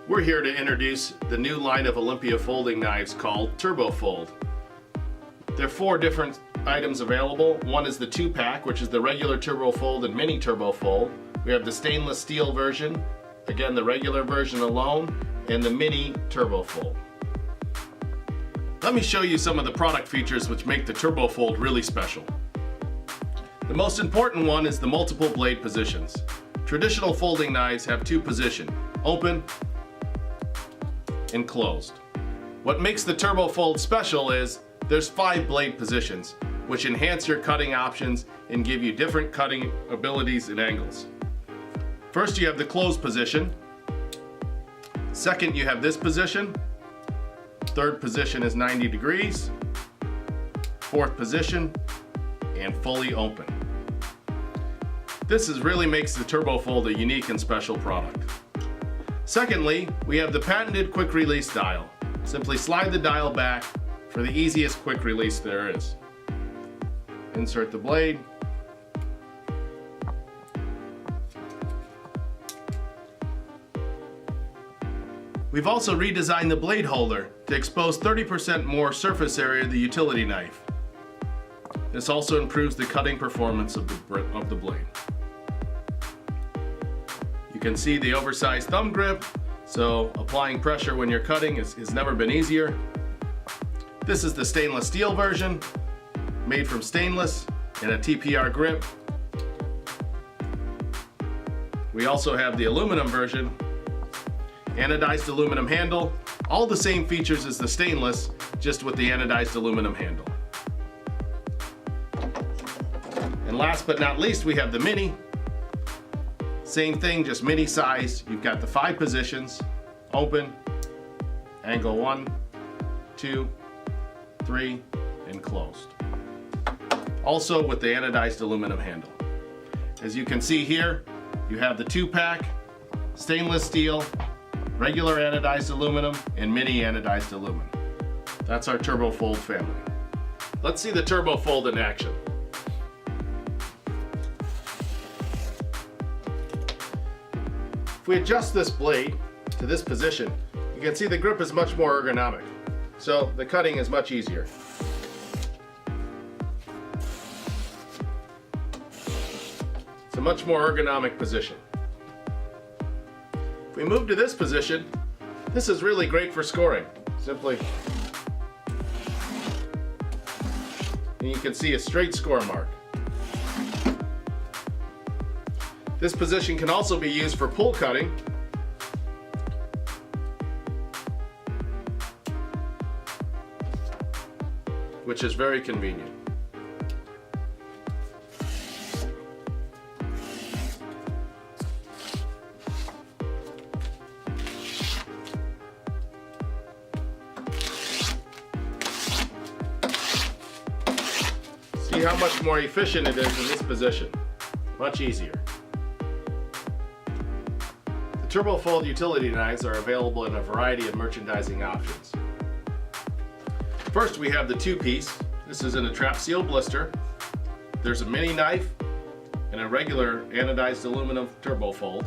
We're here to introduce the new line of Olympia folding knives called Turbo Fold. There are 4 different items available. One is the 2-pack, which is the regular Turbo Fold and mini Turbo Fold. We have the stainless steel version, again the regular version alone, and the mini Turbo Fold. Let me show you some of the product features which make the Turbo Fold really special. The most important one is the multiple blade positions. Traditional folding knives have 2 positions, open and closed. What makes the Turbo Fold special is there's 5 blade positions, which enhance your cutting options and give you different cutting abilities and angles. First, you have the closed position. Second, you have this position. Third position is 90 degrees. Fourth position, and fully open. This really makes the Turbo Fold a unique and special product. Secondly, we have the patented quick release dial. Simply slide the dial back for the easiest quick release there is. Insert the blade. We've also redesigned the blade holder to expose 30% more surface area of the utility knife. This also improves the cutting performance of the blade. You can see the oversized thumb grip, so applying pressure when you're cutting has never been easier. This is the stainless steel version, made from stainless and a TPR grip. We also have the aluminum version, anodized aluminum handle, all the same features as the stainless, just with the anodized aluminum handle. And last but not least, we have the mini. Same thing, just mini size. You've got the 5 positions, open, angle 1, 2, 3, and closed. Also with the anodized aluminum handle. As you can see here, you have the 2-pack, stainless steel, regular anodized aluminum, and mini anodized aluminum. That's our Turbo Fold family. Let's see the Turbo Fold in action. If we adjust this blade to this position, you can see the grip is much more ergonomic, so the cutting is much easier. It's a much more ergonomic position. If we move to this position, this is really great for scoring. Simply, and you can see a straight score mark. This position can also be used for pull cutting. Which is very convenient. See how much more efficient it is in this position. Much easier. The Turbo Fold utility knives are available in a variety of merchandising options. First, we have the 2-piece. This is in a trap seal blister. There's a mini knife and a regular anodized aluminum Turbo Fold.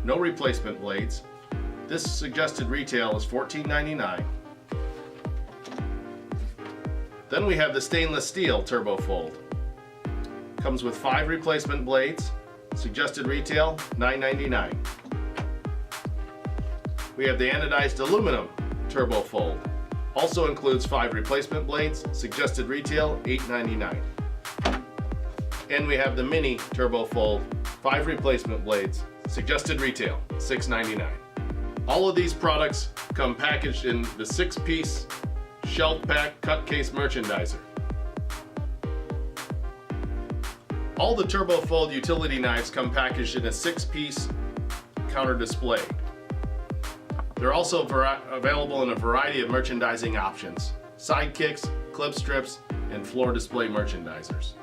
No replacement blades. This suggested retail is $14.99. Then we have the stainless steel Turbo Fold. Comes with 5 replacement blades. Suggested retail $9.99. We have the anodized aluminum Turbo Fold. Also includes 5 replacement blades, suggested retail $8.99. And we have the mini Turbo Fold, 5 replacement blades, suggested retail $6.99. All of these products come packaged in the 6-piece shelf pack cut case merchandiser. All the Turbo Fold utility knives come packaged in a 6-piece counter display. They're also available in a variety of merchandising options: sidekicks, clip strips, and floor display merchandisers.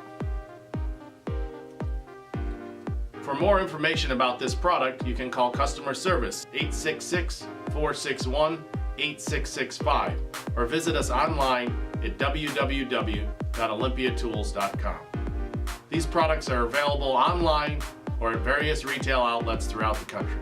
For more information about this product, you can call customer service 866-461-8665 or visit us online at www.olympiatools.com. These products are available online or at various retail outlets throughout the country.